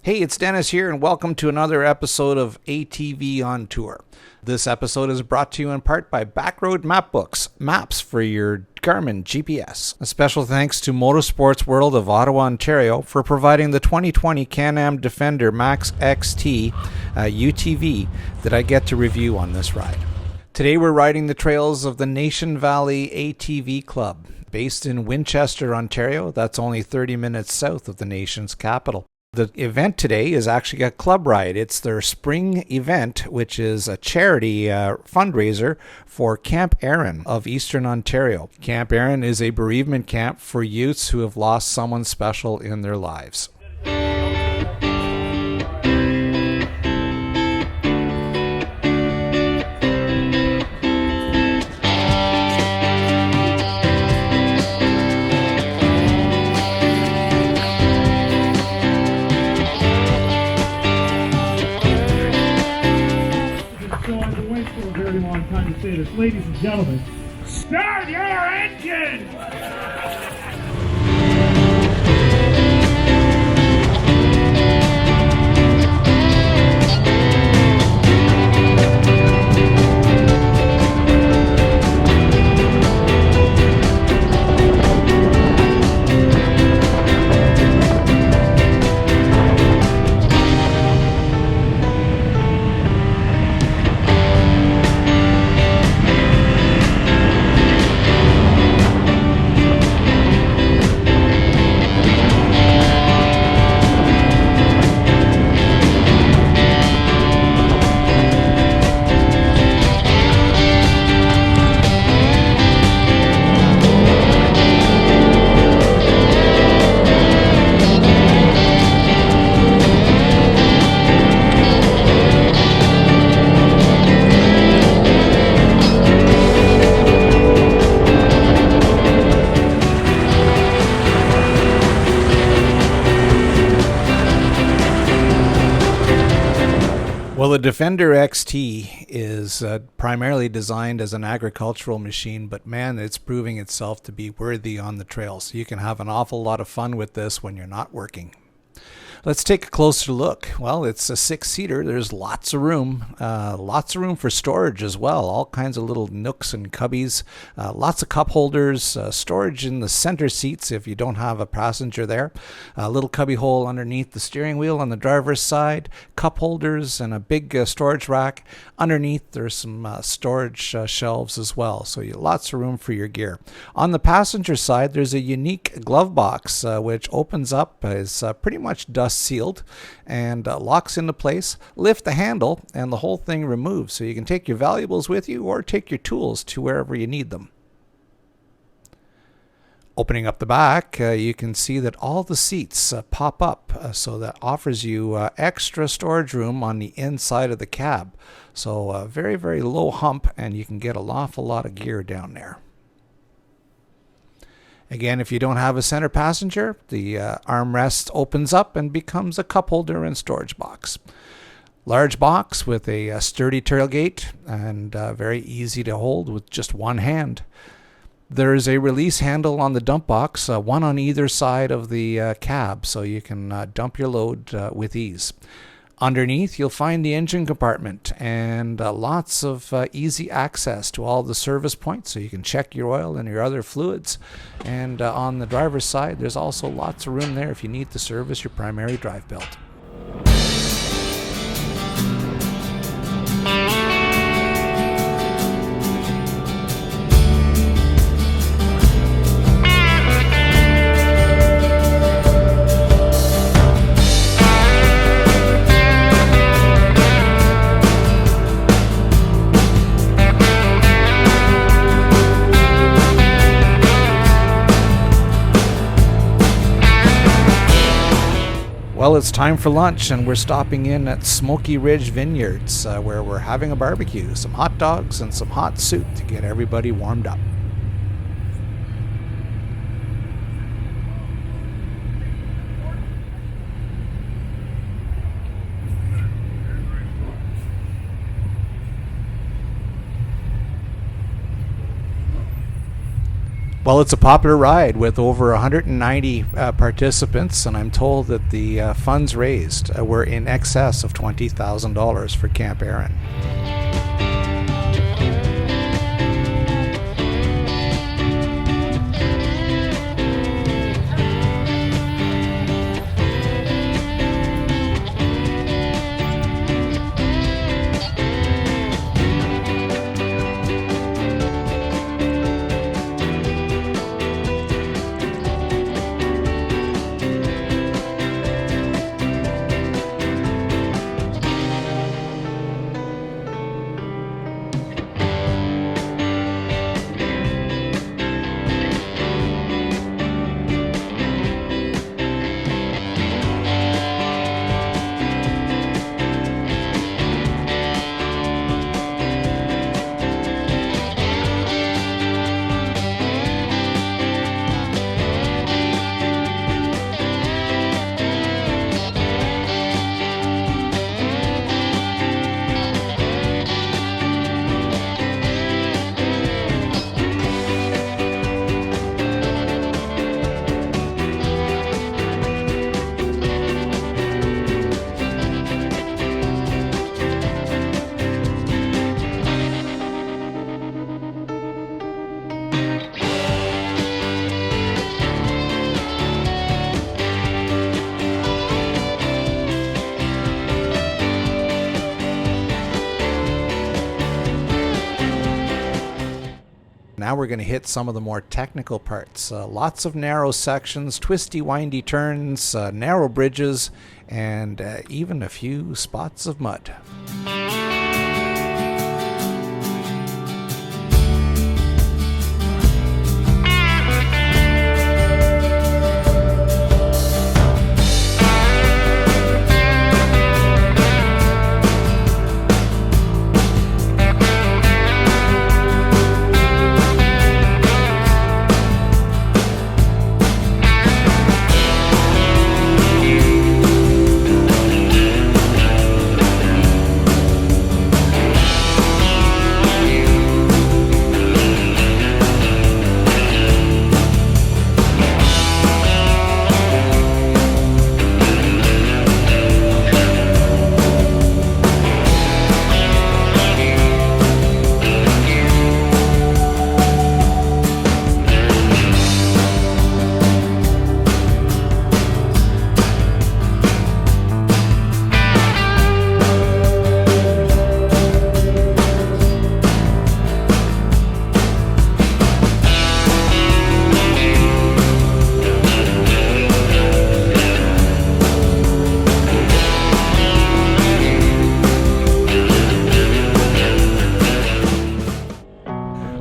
Hey, it's Dennis here, and welcome to another episode of ATV on Tour. This episode is brought to you in part by Backroad Map Books, maps for your Garmin GPS. A special thanks to Motorsports World of Ottawa, Ontario for providing the 2020 CamAm Defender Max XT UTV that I get to review on this ride. Today we're riding the trails of the Nation Valley ATV Club, based in Winchester, Ontario. That's only 30 minutes south of the nation's capital. The event today is actually a club ride. It's their spring event, which is a charity fundraiser for Camp Aaron of Eastern Ontario. Camp Aaron is a bereavement camp for youths who have lost someone special in their lives. Long time to say this, ladies and gentlemen, start your engine! Well, the Defender XT is primarily designed as an agricultural machine, but man, it's proving itself to be worthy on the trails. You can have an awful lot of fun with this when you're not working. Let's take a closer look. Well, it's a six-seater. There's lots of room for storage as well. All kinds of little nooks and cubbies, lots of cup holders, storage in the center seats if you don't have a passenger there. A little cubby hole underneath the steering wheel on the driver's side, cup holders, and a big storage rack. Underneath, there's some storage shelves as well, so lots of room for your gear. On the passenger side, there's a unique glove box which opens up, is pretty much dust sealed and locks into place. Lift the handle and the whole thing removes, so you can take your valuables with you or take your tools to wherever you need them. Opening up the back, you can see that all the seats pop up, so that offers you extra storage room on the inside of the cab. So very, very low hump, and you can get an awful lot of gear down there. Again, if you don't have a center passenger, the armrest opens up and becomes a cup holder and storage box. Large box with a sturdy tailgate and very easy to hold with just one hand. There is a release handle on the dump box, one on either side of the cab, so you can dump your load with ease. Underneath, you'll find the engine compartment and lots of easy access to all the service points, so you can check your oil and your other fluids. And on the driver's side, there's also lots of room there if you need to service your primary drive belt. Well, it's time for lunch, and we're stopping in at Smoky Ridge Vineyards, where we're having a barbecue, some hot dogs, and some hot soup to get everybody warmed up. Well, it's a popular ride with over 190 participants, and I'm told that the funds raised were in excess of $20,000 for Camp Aaron. Now we're going to hit some of the more technical parts. Lots of narrow sections, twisty, windy turns, narrow bridges, and even a few spots of mud.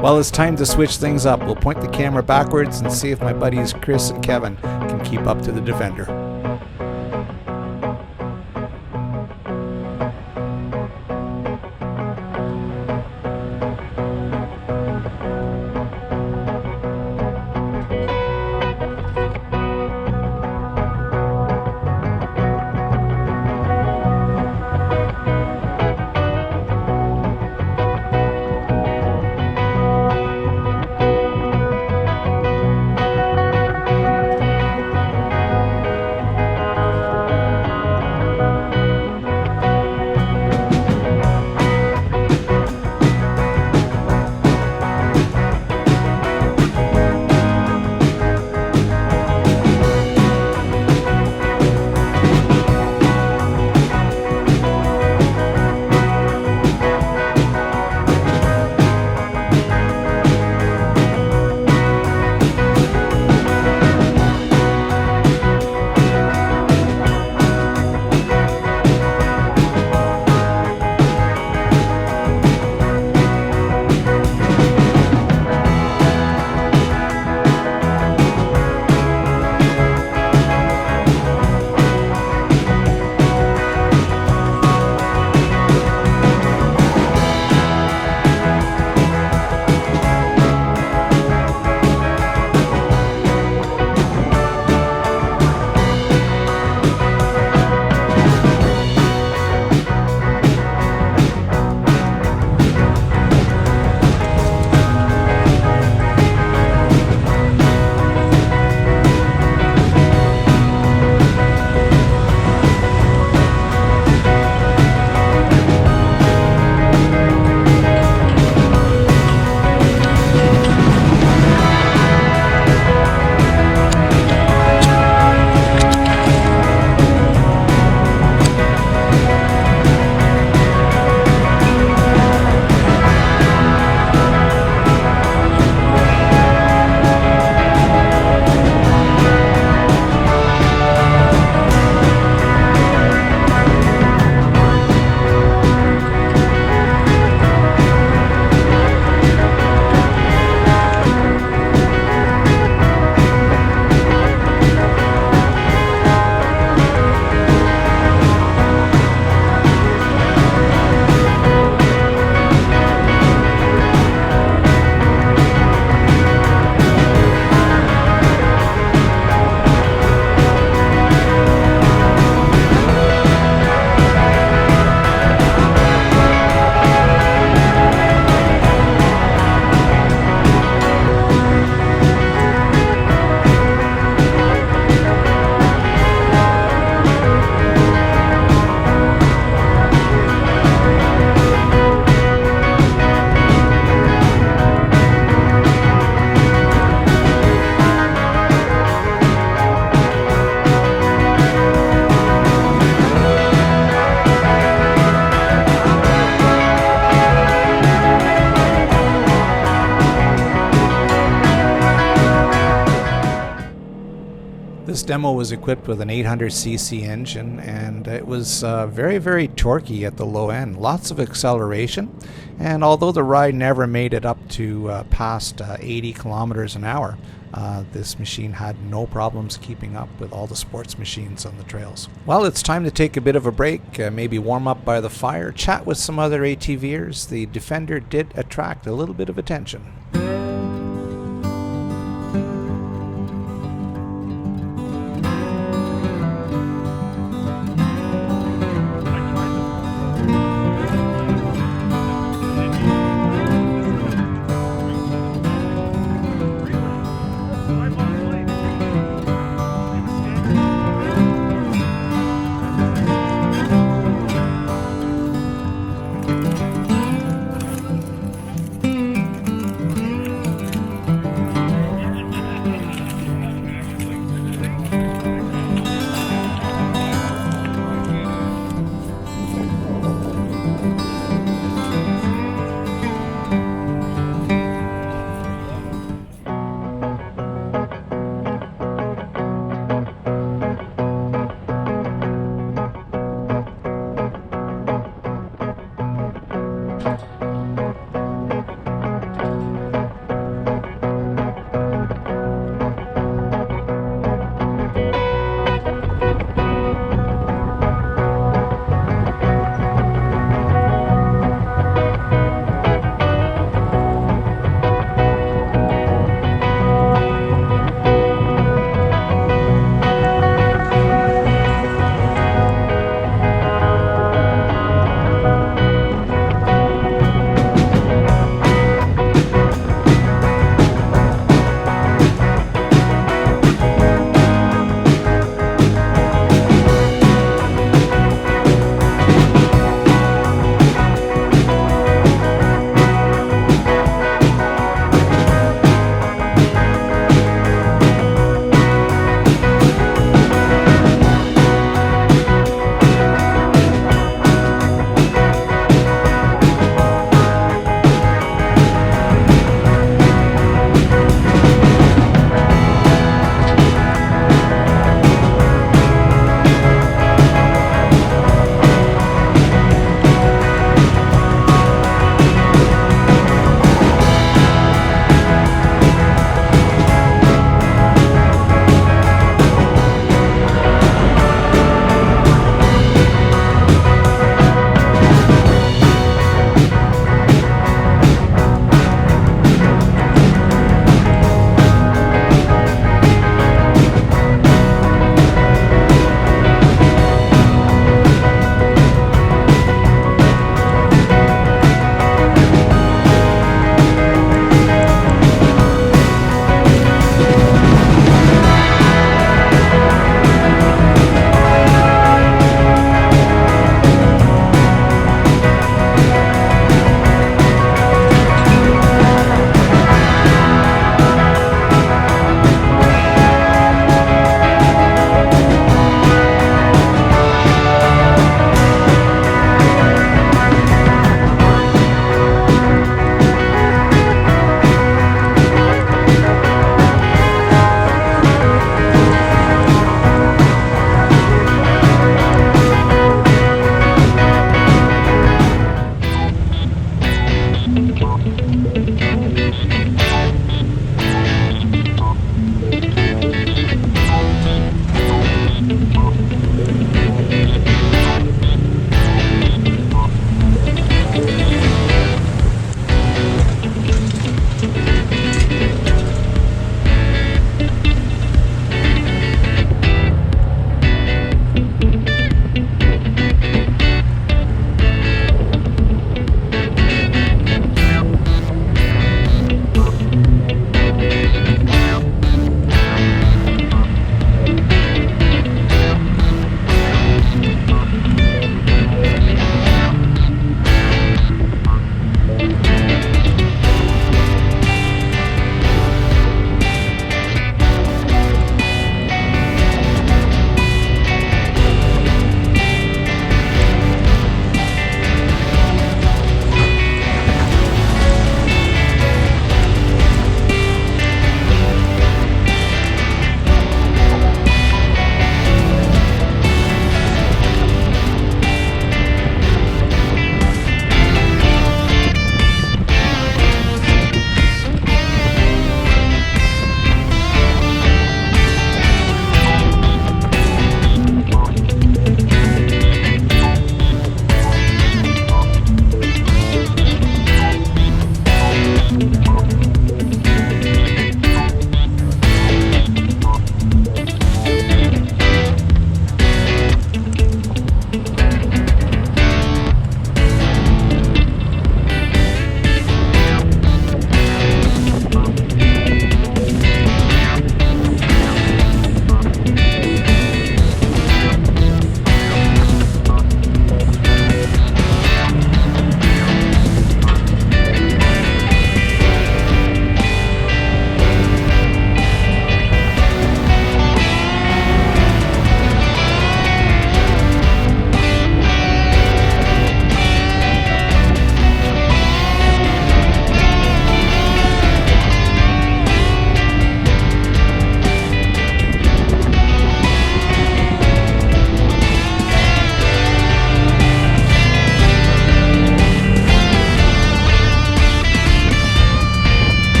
Well, it's time to switch things up. We'll point the camera backwards and see if my buddies Chris and Kevin can keep up to the Defender. This demo was equipped with an 800cc engine, and it was very, very torquey at the low end. Lots of acceleration, and although the ride never made it up to past 80 kilometers an hour, this machine had no problems keeping up with all the sports machines on the trails. Well, it's time to take a bit of a break, maybe warm up by the fire, chat with some other ATVers. The Defender did attract a little bit of attention.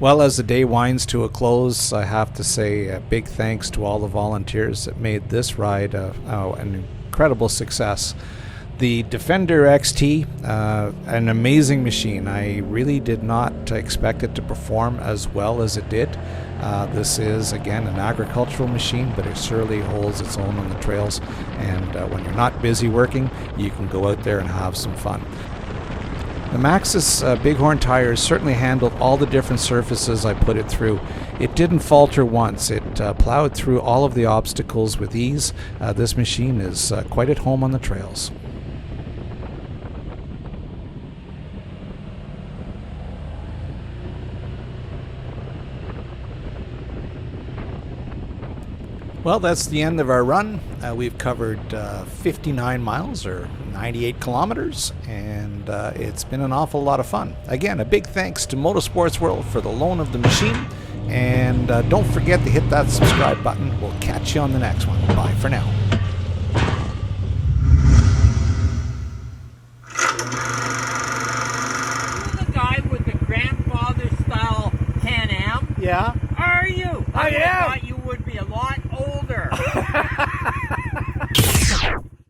Well, as the day winds to a close, I have to say a big thanks to all the volunteers that made this ride an incredible success. The Defender XT, an amazing machine. I really did not expect it to perform as well as it did. This is, again, an agricultural machine, but it surely holds its own on the trails. And when you're not busy working, you can go out there and have some fun. The Maxxis Bighorn tires certainly handled all the different surfaces I put it through. It didn't falter once. It plowed through all of the obstacles with ease. This machine is quite at home on the trails. Well, that's the end of our run. We've covered 59 miles or 98 kilometers, and it's been an awful lot of fun. Again, a big thanks to Motorsports World for the loan of the machine, and don't forget to hit that subscribe button. We'll catch you on the next one. Bye for now. You're the guy with the grandfather style CamAm? Yeah, Are you? I am. thought you would be a lot